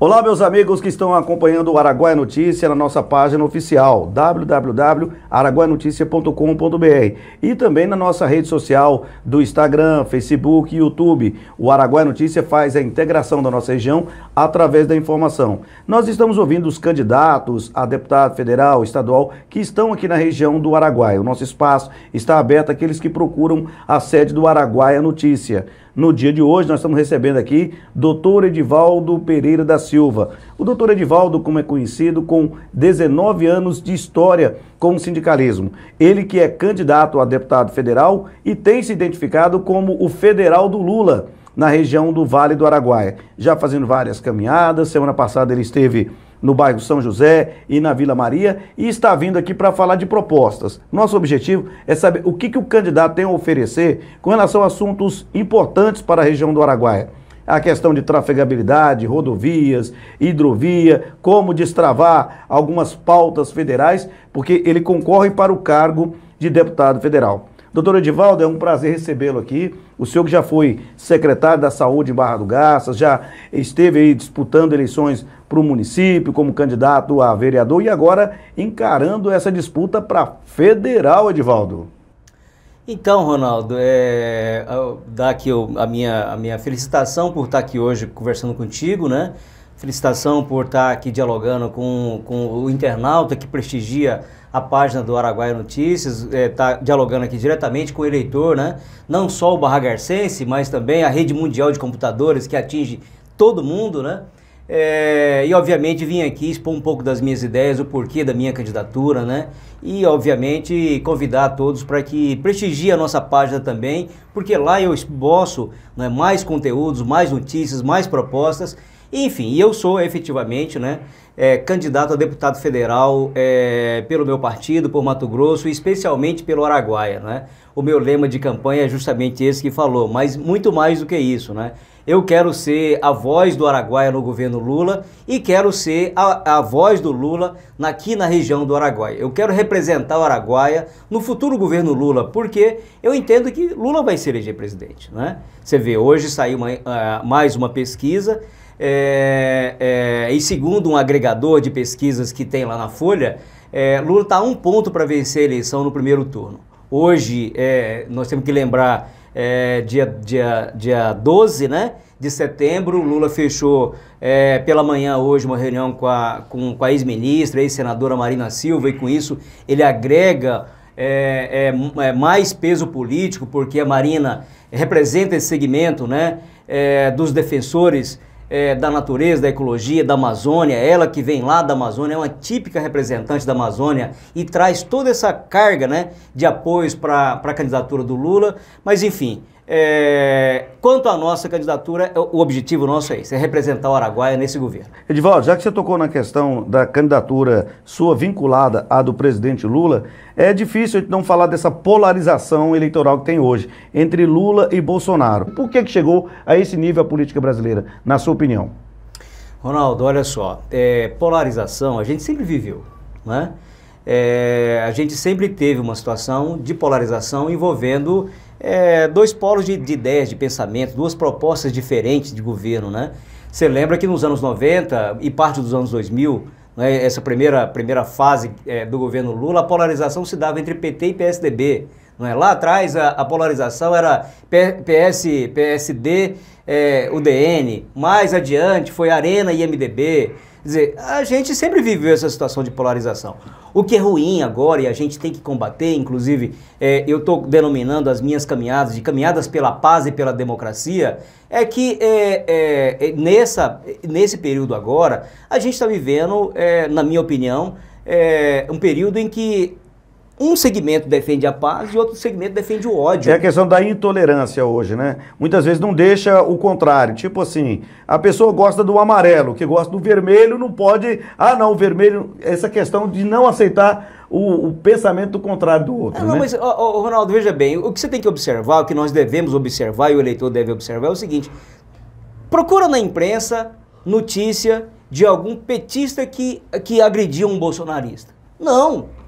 Olá, meus amigos que estão acompanhando o Araguaia Notícia na nossa página oficial www.araguaianoticia.com.br e também na nossa rede social do Instagram, Facebook e YouTube. O Araguaia Notícia faz a integração da nossa região através da informação. Nós estamos ouvindo os candidatos a deputado federal, estadual, que estão aqui na região do Araguaia. O nosso espaço está aberto àqueles que procuram a sede do Araguaia Notícia. No dia de hoje, nós estamos recebendo aqui Dr. Edivaldo Pereira da Silva. O Dr. Edivaldo, como é conhecido, com 19 anos de história com o sindicalismo. Ele que é candidato a deputado federal e tem se identificado como o federal do Lula na região do Vale do Araguaia. Já fazendo várias caminhadas, semana passada ele esteve no bairro São José e na Vila Maria, e está vindo aqui para falar de propostas. Nosso objetivo é saber o que o candidato tem a oferecer com relação a assuntos importantes para a região do Araguaia. A questão de trafegabilidade, rodovias, hidrovia, como destravar algumas pautas federais, porque ele concorre para o cargo de deputado federal. Doutor Edivaldo, é um prazer recebê-lo aqui. O senhor que já foi secretário da Saúde em Barra do Garças, já esteve aí disputando eleições para o município como candidato a vereador e agora encarando essa disputa para federal, Edivaldo. Então, Ronaldo, dá aqui a minha felicitação por estar aqui hoje conversando contigo, né? Felicitação por estar aqui dialogando com o internauta que prestigia a página do Araguaia Notícias, está dialogando aqui diretamente com o eleitor, né? Não só o barragarcense, mas também a rede mundial de computadores que atinge todo mundo, né? E obviamente vim aqui expor um pouco das minhas ideias, o porquê da minha candidatura, né? E obviamente convidar a todos para que prestigiem a nossa página também, porque lá eu esboço, né, mais conteúdos, mais notícias, mais propostas. Enfim, eu sou efetivamente, né, candidato a deputado federal pelo meu partido, por Mato Grosso, e especialmente pelo Araguaia, né? O meu lema de campanha é justamente esse que falou, mas muito mais do que isso, né? Eu quero ser a voz do Araguaia no governo Lula e quero ser a voz do Lula aqui na região do Araguaia. Eu quero representar o Araguaia no futuro governo Lula, porque eu entendo que Lula vai se eleger presidente, né? Você vê, hoje saiu mais uma pesquisa, e segundo um agregador de pesquisas que tem lá na Folha, Lula está a 1 ponto para vencer a eleição no primeiro turno. Hoje, nós temos que lembrar, dia 12, né, de setembro, Lula fechou pela manhã hoje uma reunião com a ex-ministra, ex-senadora Marina Silva, e com isso ele agrega mais peso político, porque a Marina representa esse segmento, né, dos defensores da natureza, da ecologia, da Amazônia. Ela que vem lá da Amazônia, é uma típica representante da Amazônia e traz toda essa carga, né, de apoios para a candidatura do Lula. Mas enfim, quanto à nossa candidatura, o objetivo nosso é esse, é representar o Araguaia nesse governo. Edivaldo, já que você tocou na questão da candidatura sua vinculada à do presidente Lula, é difícil a gente não falar dessa polarização eleitoral que tem hoje entre Lula e Bolsonaro. Por que chegou a esse nível a política brasileira, na sua opinião? Ronaldo, olha só, polarização a gente sempre viveu, né? A gente sempre teve uma situação de polarização envolvendo dois polos de ideias, de pensamento, duas propostas diferentes de governo, né? Você lembra que nos anos 90 e parte dos anos 2000, né, essa primeira fase do governo Lula, a polarização se dava entre PT e PSDB. Não é? Lá atrás a polarização era PSD, UDN, mais adiante foi Arena e MDB. Quer dizer, a gente sempre viveu essa situação de polarização. O que é ruim agora, e a gente tem que combater, inclusive eu estou denominando as minhas caminhadas de caminhadas pela paz e pela democracia, é que nesse período agora, a gente está vivendo, na minha opinião, um período em que um segmento defende a paz e outro segmento defende o ódio. É a questão da intolerância hoje, né? Muitas vezes não deixa o contrário. Tipo assim, a pessoa gosta do amarelo, que gosta do vermelho, não pode... Ah, não, o vermelho... Essa questão de não aceitar o pensamento contrário do outro, não, né? Mas, Ronaldo, veja bem, o que você tem que observar, o que nós devemos observar e o eleitor deve observar é o seguinte: procura na imprensa notícia de algum petista que agrediu um bolsonarista. Não!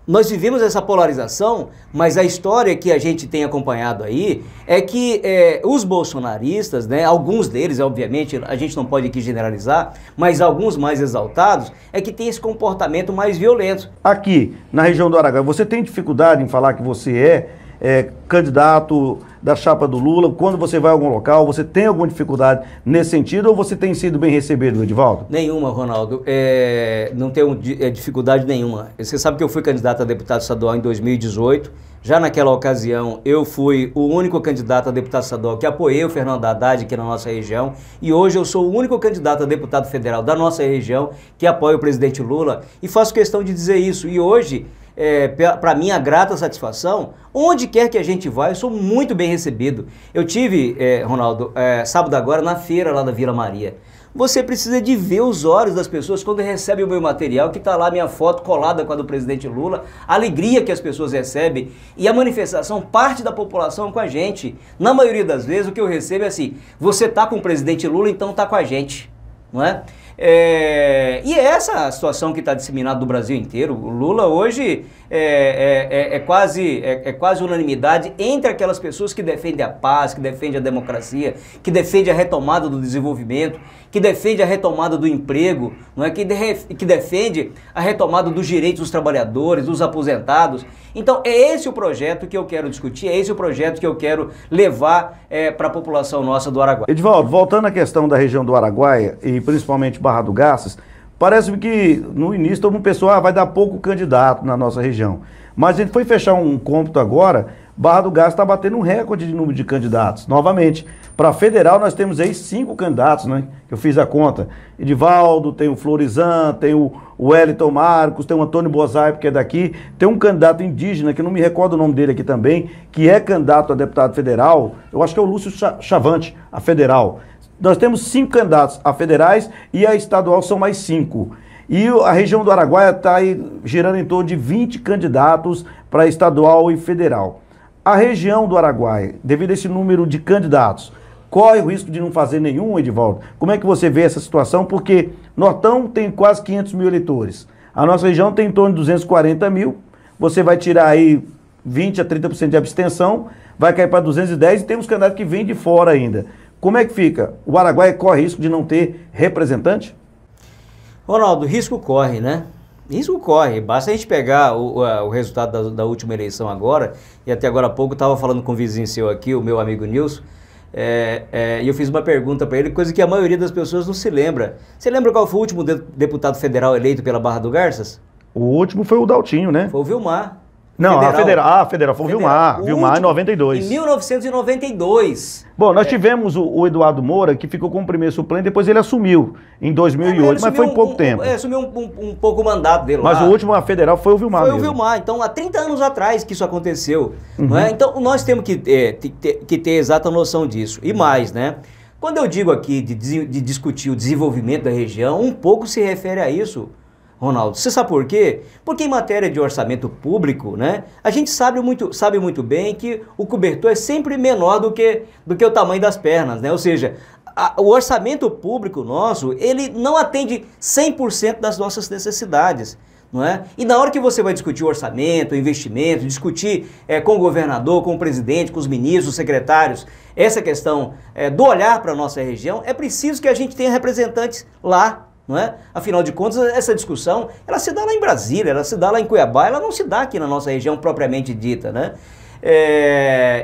nós vivemos essa polarização, mas a história que a gente tem acompanhado aí é que os bolsonaristas, né, alguns deles, obviamente, a gente não pode aqui generalizar, mas alguns mais exaltados, é que tem esse comportamento mais violento. Aqui, na região do Araguaia, você tem dificuldade em falar que você é candidato da chapa do Lula? Quando você vai a algum local, você tem alguma dificuldade nesse sentido ou você tem sido bem recebido, Edivaldo? Nenhuma, Ronaldo. Não tenho dificuldade nenhuma. Você sabe que eu fui candidato a deputado estadual em 2018. Já naquela ocasião, eu fui o único candidato a deputado estadual que apoiei o Fernando Haddad aqui na nossa região. E hoje eu sou o único candidato a deputado federal da nossa região que apoia o presidente Lula. E faço questão de dizer isso. E hoje, para minha grata satisfação, onde quer que a gente vá, eu sou muito bem recebido. Eu tive, Ronaldo, sábado agora na feira lá da Vila Maria. Você precisa de ver os olhos das pessoas quando recebem o meu material, que está lá minha foto colada com a do presidente Lula, a alegria que as pessoas recebem e a manifestação, parte da população com a gente. Na maioria das vezes o que eu recebo é assim, você está com o presidente Lula, então está com a gente, não é? E é essa a situação que está disseminada no Brasil inteiro. O Lula hoje é quase unanimidade entre aquelas pessoas que defendem a paz, que defendem a democracia, que defendem a retomada do desenvolvimento, que defende a retomada do emprego, não é? Que defende a retomada dos direitos dos trabalhadores, dos aposentados. Então é esse o projeto que eu quero discutir, é esse o projeto que eu quero levar para a população nossa do Araguaia. Edivaldo, voltando à questão da região do Araguaia e principalmente Barra do Garças, parece que no início todo mundo pensou, vai dar pouco candidato na nossa região. Mas a gente foi fechar um cômputo agora, Barra do Garças está batendo um recorde de número de candidatos, novamente. Para federal nós temos aí 5 candidatos, né? Eu fiz a conta. Edivaldo, tem o Florizan, tem o Wellington Marcos, tem o Antônio Bozai, que é daqui, tem um candidato indígena, que eu não me recordo o nome dele aqui também, que é candidato a deputado federal, eu acho que é o Lúcio Chavante, a federal. Nós temos 5 candidatos a federais e a estadual são mais 5. E a região do Araguaia está aí girando em torno de 20 candidatos para estadual e federal. A região do Araguaia, devido a esse número de candidatos, corre o risco de não fazer nenhum, Edivaldo? Como é que você vê essa situação? Porque Nortão tem quase 500 mil eleitores. A nossa região tem em torno de 240 mil. Você vai tirar aí 20 a 30% de abstenção, vai cair para 210 e temos candidatos que vêm de fora ainda. Como é que fica? O Araguaia corre risco de não ter representante? Ronaldo, risco corre, né? Risco corre. Basta a gente pegar o resultado da última eleição agora, e até agora há pouco eu estava falando com um vizinho seu aqui, o meu amigo Nilson, e eu fiz uma pergunta para ele, coisa que a maioria das pessoas não se lembra. Você lembra qual foi o último deputado federal eleito pela Barra do Garças? O último foi o Daltinho, né? Foi o Vilmar. Não, a federal foi o Vilmar. Vilmar em 92. Em 1992. Bom, nós tivemos o Eduardo Moura, que ficou como primeiro suplente, depois ele assumiu em 2008, mas foi em pouco tempo. Assumiu um pouco o mandato dele lá. Mas o último a federal foi o Vilmar mesmo. Foi o Vilmar, então há 30 anos atrás que isso aconteceu. Não é? Então nós temos que ter exata noção disso. E mais, né? Quando eu digo aqui de discutir o desenvolvimento da região, um pouco se refere a isso, Ronaldo. Você sabe por quê? Porque em matéria de orçamento público, né, a gente sabe muito bem que o cobertor é sempre menor do que o tamanho das pernas, né? Ou seja, o orçamento público nosso, ele não atende 100% das nossas necessidades, não é? E na hora que você vai discutir o orçamento, o investimento, discutir com o governador, com o presidente, com os ministros, os secretários, essa questão do olhar para a nossa região, é preciso que a gente tenha representantes lá. Não é? Afinal de contas, essa discussão, ela se dá lá em Brasília, ela se dá lá em Cuiabá, ela não se dá aqui na nossa região propriamente dita, né?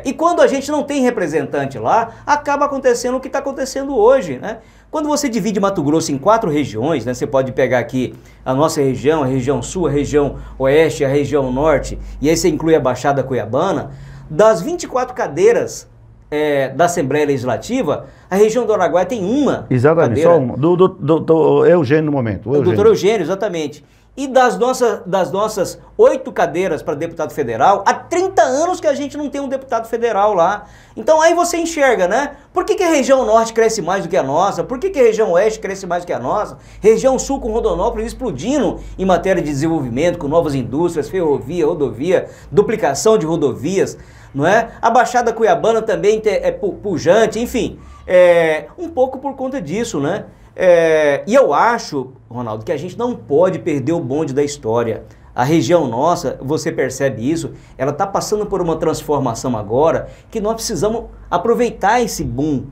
E quando a gente não tem representante lá, acaba acontecendo o que está acontecendo hoje, né? Quando você divide Mato Grosso em 4 regiões, né? Você pode pegar aqui a nossa região, a região sul, a região oeste, a região norte, e aí você inclui a Baixada Cuiabana, das 24 cadeiras da Assembleia Legislativa, a região do Araguaia tem uma Exatamente, cadeira. só uma. Do Eugênio no momento. O doutor Eugênio, exatamente. E das nossas 8 cadeiras para deputado federal, há 30 anos que a gente não tem um deputado federal lá. Então aí você enxerga, né? Por que a região norte cresce mais do que a nossa? Por que a região oeste cresce mais do que a nossa? Região sul com Rondonópolis explodindo em matéria de desenvolvimento, com novas indústrias, ferrovia, rodovia, duplicação de rodovias, não é? A Baixada Cuiabana também é pujante, enfim, um pouco por conta disso, né? E eu acho, Ronaldo, que a gente não pode perder o bonde da história. A região nossa, você percebe isso, ela está passando por uma transformação agora que nós precisamos aproveitar esse boom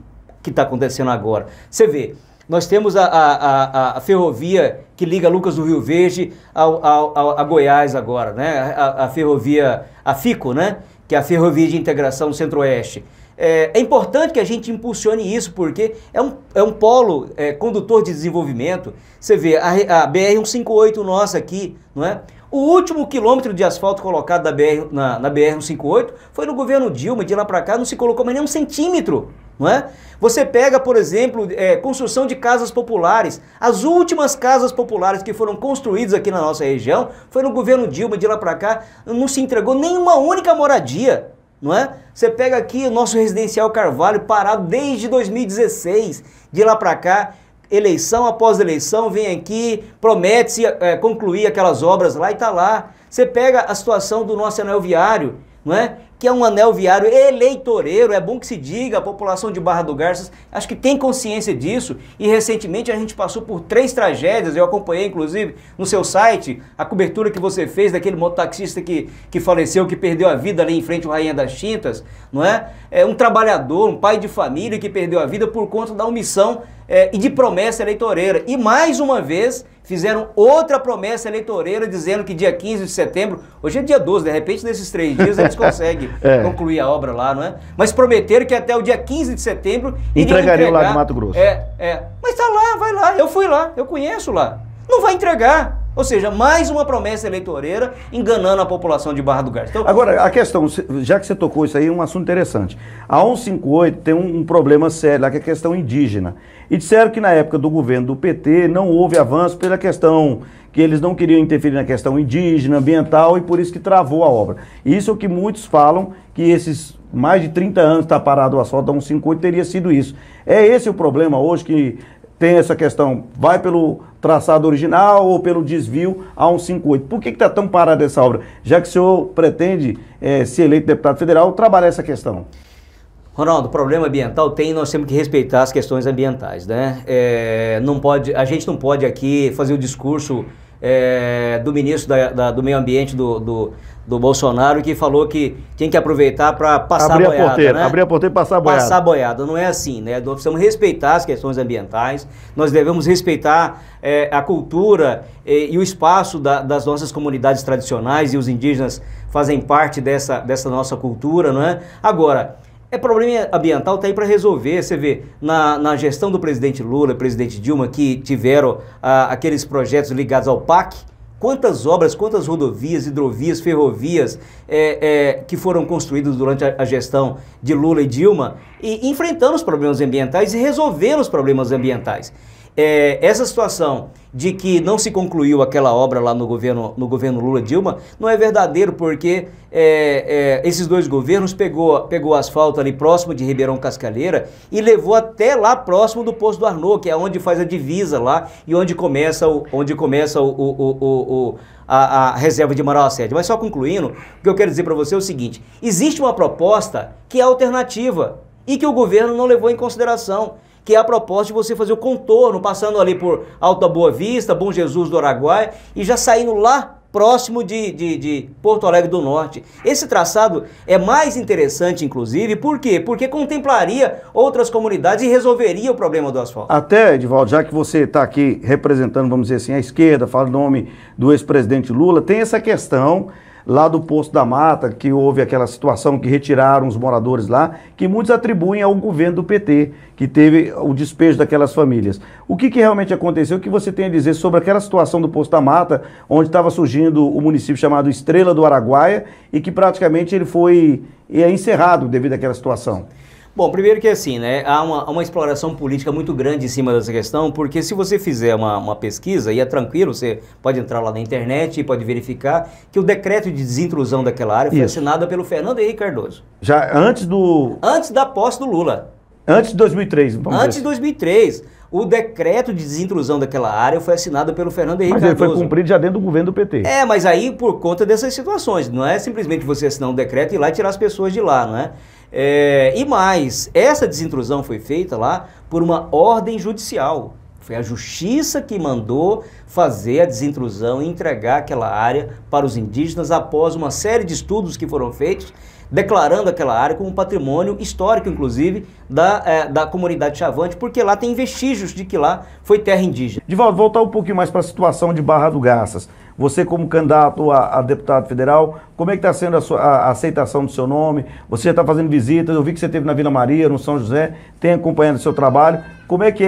que está acontecendo agora. Você vê, nós temos a ferrovia que liga Lucas do Rio Verde a Goiás agora, né? A ferrovia, a FICO, né? Que é a Ferrovia de Integração Centro-Oeste. É importante que a gente impulsione isso, porque é um polo condutor de desenvolvimento. Você vê, a BR-158 nossa aqui, não é? O último quilômetro de asfalto colocado na BR-158 foi no governo Dilma, de lá para cá não se colocou mais nem um centímetro, não é? Você pega, por exemplo, construção de casas populares. As últimas casas populares que foram construídas aqui na nossa região foi no governo Dilma, de lá para cá não se entregou nenhuma única moradia, não é? Você pega aqui o nosso residencial Carvalho parado desde 2016, de lá para cá, eleição após eleição, vem aqui, promete-se concluir aquelas obras lá e está lá. Você pega a situação do nosso anel viário, não é? Que é um anel viário eleitoreiro, é bom que se diga, a população de Barra do Garças acho que tem consciência disso, e recentemente a gente passou por 3 tragédias, eu acompanhei inclusive no seu site a cobertura que você fez daquele mototaxista que faleceu, que perdeu a vida ali em frente ao Rainha das Tintas, não é? É um trabalhador, um pai de família que perdeu a vida por conta da omissão e de promessa eleitoreira, e mais uma vez fizeram outra promessa eleitoreira dizendo que dia 15 de setembro, hoje é dia 12, de repente nesses 3 dias eles conseguem concluir a obra lá, não é? Mas prometeram que até o dia 15 de setembro entregariam lá de Mato Grosso. Mas tá lá, vai lá, eu fui lá, eu conheço lá. Não vai entregar. Ou seja, mais uma promessa eleitoreira enganando a população de Barra do Garças. Então, agora, a questão, já que você tocou isso aí, é um assunto interessante. A 158 tem um problema sério lá, que é a questão indígena. E disseram que na época do governo do PT não houve avanço pela questão que eles não queriam interferir na questão indígena, ambiental, e por isso que travou a obra. Isso é o que muitos falam, que esses mais de 30 anos está parado o asfalto da 158 teria sido isso. É esse o problema hoje, que tem essa questão, vai pelo traçado original ou pelo desvio a 158. Por que está tão parada essa obra? Já que o senhor pretende, ser eleito deputado federal, trabalhar essa questão. Ronaldo, problema ambiental tem, nós temos que respeitar as questões ambientais, né? A gente não pode aqui fazer o discurso do ministro do meio ambiente do Bolsonaro, que falou que tem que aproveitar para passar a boiada, né? Abrir a porteira e passar a boiada. Passar a boiada, não é assim, né? Nós precisamos respeitar as questões ambientais, nós devemos respeitar a cultura e o espaço das nossas comunidades tradicionais, e os indígenas fazem parte dessa nossa cultura, não é? Agora, problema ambiental está aí para resolver. Você vê, na gestão do presidente Lula e presidente Dilma, que tiveram aqueles projetos ligados ao PAC, quantas obras, quantas rodovias, hidrovias, ferrovias que foram construídas durante a gestão de Lula e Dilma, e enfrentando os problemas ambientais e resolvendo os problemas ambientais. Essa situação de que não se concluiu aquela obra lá no governo Lula e Dilma não é verdadeiro, porque esses dois governos pegou asfalto ali próximo de Ribeirão Cascalheira e levou até lá próximo do Poço do Arnaud, que é onde faz a divisa lá e onde começa a reserva de Manaus-Sede. Mas só concluindo, o que eu quero dizer para você é o seguinte: existe uma proposta que é alternativa e que o governo não levou em consideração, que é a proposta de você fazer o contorno, passando ali por Alta Boa Vista, Bom Jesus do Araguaia, e já saindo lá próximo de Porto Alegre do Norte. Esse traçado é mais interessante, inclusive, por quê? Porque contemplaria outras comunidades e resolveria o problema do asfalto. Até, Edivaldo, já que você está aqui representando, vamos dizer assim, a esquerda, fala o nome do ex-presidente Lula, tem essa questão lá do Poço da Mata, que houve aquela situação que retiraram os moradores lá, que muitos atribuem ao governo do PT, que teve o despejo daquelas famílias. O que realmente aconteceu? O que você tem a dizer sobre aquela situação do Poço da Mata, onde estava surgindo o município chamado Estrela do Araguaia, e que praticamente ele foi encerrado devido àquela situação? Bom, primeiro que assim, né, há uma exploração política muito grande em cima dessa questão, porque se você fizer uma pesquisa, e é tranquilo, você pode entrar lá na internet e pode verificar que o decreto de desintrusão daquela área foi assinado pelo Fernando Henrique Cardoso. Já antes da posse do Lula. Antes de 2003, vamos dizer. Antes de 2003. O decreto de desintrusão daquela área foi assinado pelo Fernando Henrique Cardoso. Mas ele foi cumprido já dentro do governo do PT. Mas aí por conta dessas situações, não é simplesmente você assinar um decreto e ir lá e tirar as pessoas de lá, não é? E mais, essa desintrusão foi feita lá por uma ordem judicial. Foi a justiça que mandou fazer a desintrusão e entregar aquela área para os indígenas após uma série de estudos que foram feitos, declarando aquela área como patrimônio histórico, inclusive, da comunidade Chavante, porque lá tem vestígios de que lá foi terra indígena. Divaldo, voltar um pouquinho mais para a situação de Barra do Garças. Você como candidato a deputado federal, como é que está sendo a aceitação do seu nome? Você já está fazendo visitas, eu vi que você esteve na Vila Maria, no São José, tem acompanhado o seu trabalho. Como é que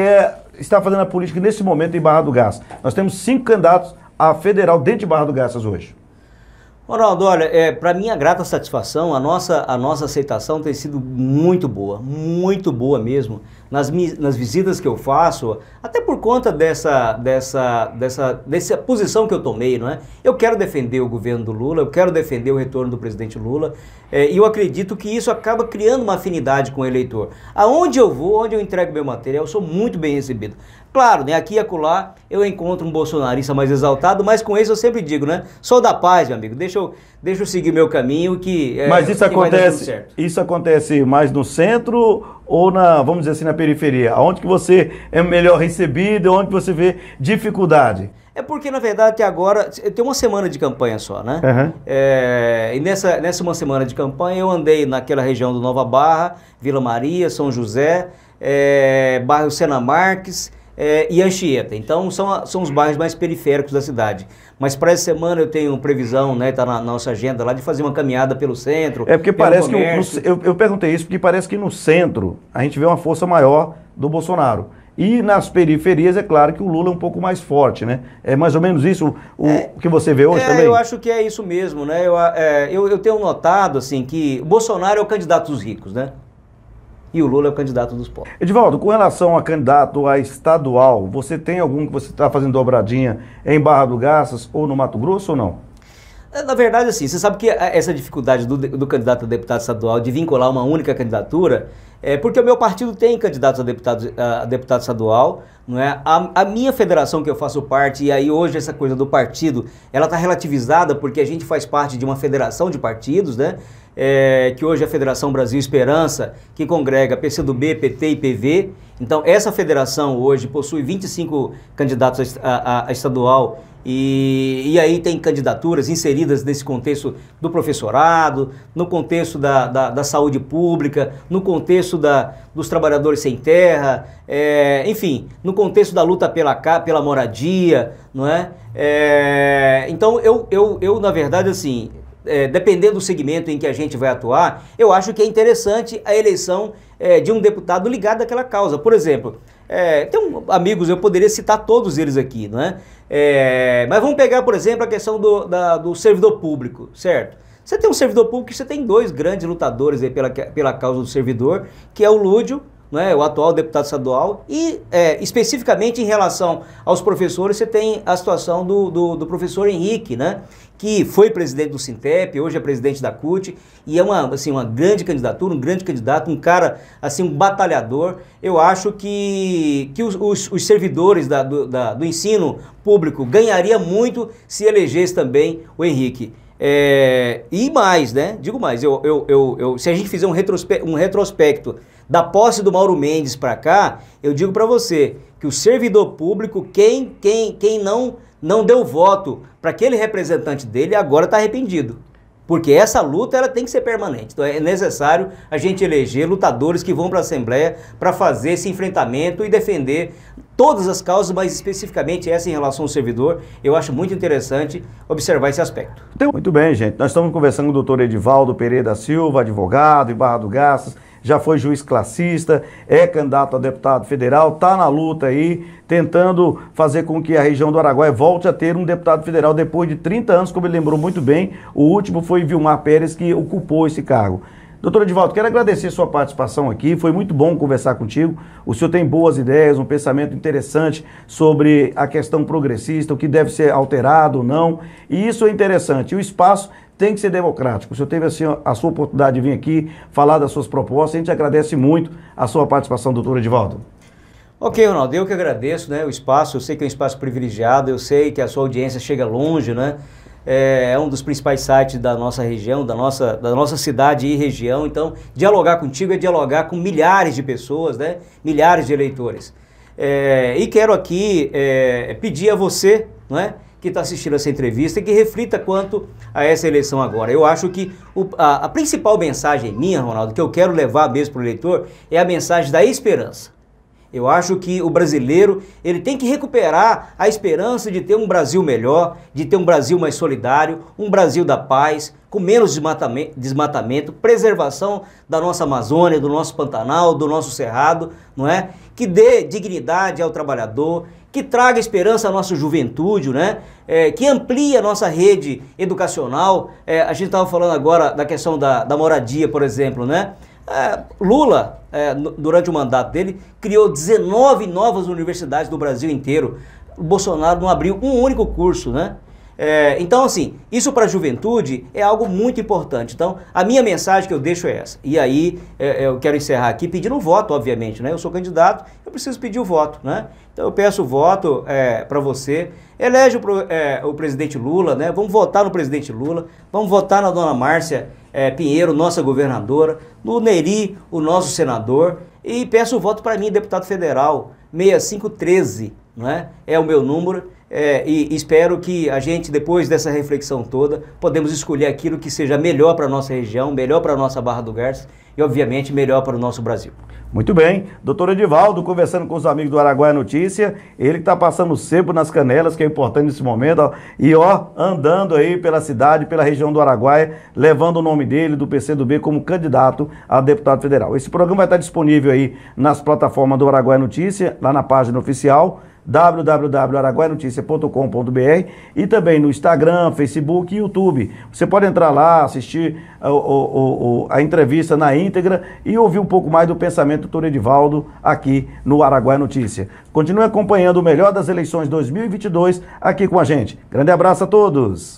está fazendo a política nesse momento em Barra do Garças? Nós temos 5 candidatos a federal dentro de Barra do Garças hoje. Ronaldo, olha, para minha grata satisfação, a nossa aceitação tem sido muito boa mesmo, nas visitas que eu faço, até por conta dessa posição que eu tomei, não é? Eu quero defender o governo do Lula, eu quero defender o retorno do presidente Lula, e eu acredito que isso acaba criando uma afinidade com o eleitor. Aonde eu vou, onde eu entrego meu material, eu sou muito bem recebido. Claro, né, aqui e acolá eu encontro um bolsonarista mais exaltado, mas com esse eu sempre digo, né? Sou da paz, meu amigo, deixa eu seguir meu caminho mas isso acontece mais no centro ou vamos dizer assim, na periferia? Onde que você é melhor recebido, onde você vê dificuldade? É porque, na verdade, até agora, tem uma semana de campanha só, né? Uhum. E nessa uma semana de campanha eu andei naquela região do Nova Barra, Vila Maria, São José, bairro Sena Marques, e Anchieta. Então são os bairros mais periféricos da cidade. Mas para essa semana eu tenho previsão, né, tá na nossa agenda lá, de fazer uma caminhada pelo centro. Porque parece que eu perguntei isso porque parece que no centro a gente vê uma força maior do Bolsonaro. E nas periferias é claro que o Lula é um pouco mais forte, né? É mais ou menos isso o que você vê hoje também? Eu acho que é isso mesmo, né? Eu tenho notado assim que o Bolsonaro é o candidato dos ricos, né? E o Lula é o candidato dos pobres. Edivaldo, com relação a candidato a estadual, você tem algum que você está fazendo dobradinha em Barra do Garças ou no Mato Grosso ou não? Na verdade, assim, você sabe que essa dificuldade do candidato a deputado estadual de vincular uma única candidatura é porque o meu partido tem candidatos a deputado estadual, não é? A minha federação que eu faço parte, e aí hoje essa coisa do partido, ela está relativizada porque a gente faz parte de uma federação de partidos, né? Que hoje é a Federação Brasil Esperança, que congrega PCdoB, PT e PV. Então essa federação hoje possui 25 candidatos a estadual e aí tem candidaturas inseridas nesse contexto do professorado, no contexto da saúde pública, no contexto dos trabalhadores sem terra, enfim, no contexto da luta pela moradia, não é? Então eu na verdade, assim, dependendo do segmento em que a gente vai atuar, eu acho que é interessante a eleição de um deputado ligado àquela causa. Por exemplo, amigos, eu poderia citar todos eles aqui, não é? Mas vamos pegar, por exemplo, a questão do servidor público, certo? Você tem um servidor público, você tem 2 grandes lutadores aí pela causa do servidor, que é o Lúdio, né, o atual deputado estadual, e especificamente em relação aos professores, você tem a situação do professor Henrique, né, que foi presidente do Sintep, hoje é presidente da CUT, e é uma grande candidatura, um grande candidato, um cara, assim, um batalhador. Eu acho que os servidores do ensino público ganharia muito se elegesse também o Henrique. E mais, né, digo mais, se a gente fizer um retrospecto da posse do Mauro Mendes para cá, eu digo para você que o servidor público, quem não deu voto para aquele representante dele, agora está arrependido. Porque essa luta ela tem que ser permanente. Então é necessário a gente eleger lutadores que vão para a Assembleia para fazer esse enfrentamento e defender todas as causas, mas especificamente essa em relação ao servidor. Eu acho muito interessante observar esse aspecto. Muito bem, gente. Nós estamos conversando com o doutor Edivaldo Pereira da Silva, advogado em Barra do Garças, já foi juiz classista, é candidato a deputado federal, está na luta aí, tentando fazer com que a região do Araguaia volte a ter um deputado federal depois de 30 anos, como ele lembrou muito bem. O último foi Vilmar Pérez, que ocupou esse cargo. Doutor Edivaldo, quero agradecer sua participação aqui, foi muito bom conversar contigo. O senhor tem boas ideias, um pensamento interessante sobre a questão progressista, o que deve ser alterado ou não, e isso é interessante. O espaço tem que ser democrático. O senhor teve assim, a sua oportunidade de vir aqui falar das suas propostas, a gente agradece muito a sua participação, doutor Edivaldo. Ok, Ronaldo, eu que agradeço, né, o espaço, eu sei que é um espaço privilegiado, eu sei que a sua audiência chega longe, né? É um dos principais sites da nossa região, da nossa cidade e região. Então, dialogar contigo é dialogar com milhares de pessoas, né? Milhares de eleitores. E quero aqui pedir a você, não é, que está assistindo essa entrevista, que reflita quanto a essa eleição agora. Eu acho que a principal mensagem minha, Ronaldo, que eu quero levar mesmo para o eleitor, é a mensagem da esperança. Eu acho que o brasileiro, ele tem que recuperar a esperança de ter um Brasil melhor, de ter um Brasil mais solidário, um Brasil da paz, com menos desmatamento, preservação da nossa Amazônia, do nosso Pantanal, do nosso Cerrado, não é? Que dê dignidade ao trabalhador, que traga esperança à nossa juventude, né? Que amplie a nossa rede educacional. A gente estava falando agora da questão da moradia, por exemplo, né? Lula, durante o mandato dele, criou 19 novas universidades do Brasil inteiro. O Bolsonaro não abriu um único curso, né? Então, assim, isso para a juventude é algo muito importante. Então, a minha mensagem que eu deixo é essa. E aí, eu quero encerrar aqui pedindo um voto, obviamente, né? Eu sou candidato, eu preciso pedir o voto, né? Então, eu peço o voto para você. Elege o presidente Lula, né? Vamos votar no presidente Lula, vamos votar na dona Márcia Pinheiro, nossa governadora, no Neri, o nosso senador, e peço o voto para mim, deputado federal, 6513, não é? É o meu número. E espero que a gente, depois dessa reflexão toda, podemos escolher aquilo que seja melhor para a nossa região, melhor para a nossa Barra do Garças e, obviamente, melhor para o nosso Brasil. Muito bem. Doutor Edivaldo, conversando com os amigos do Araguaia Notícia, ele que está passando sebo nas canelas, que é importante nesse momento, ó, e andando aí pela cidade, pela região do Araguaia, levando o nome dele, do PCdoB, como candidato a deputado federal. Esse programa vai estar disponível aí nas plataformas do Araguaia Notícia, lá na página oficial, www.araguaianoticia.com.br, e também no Instagram, Facebook e YouTube. Você pode entrar lá, assistir a entrevista na íntegra e ouvir um pouco mais do pensamento do doutor Edivaldo aqui no Araguaia Notícia. Continue acompanhando o melhor das eleições 2022 aqui com a gente. Grande abraço a todos!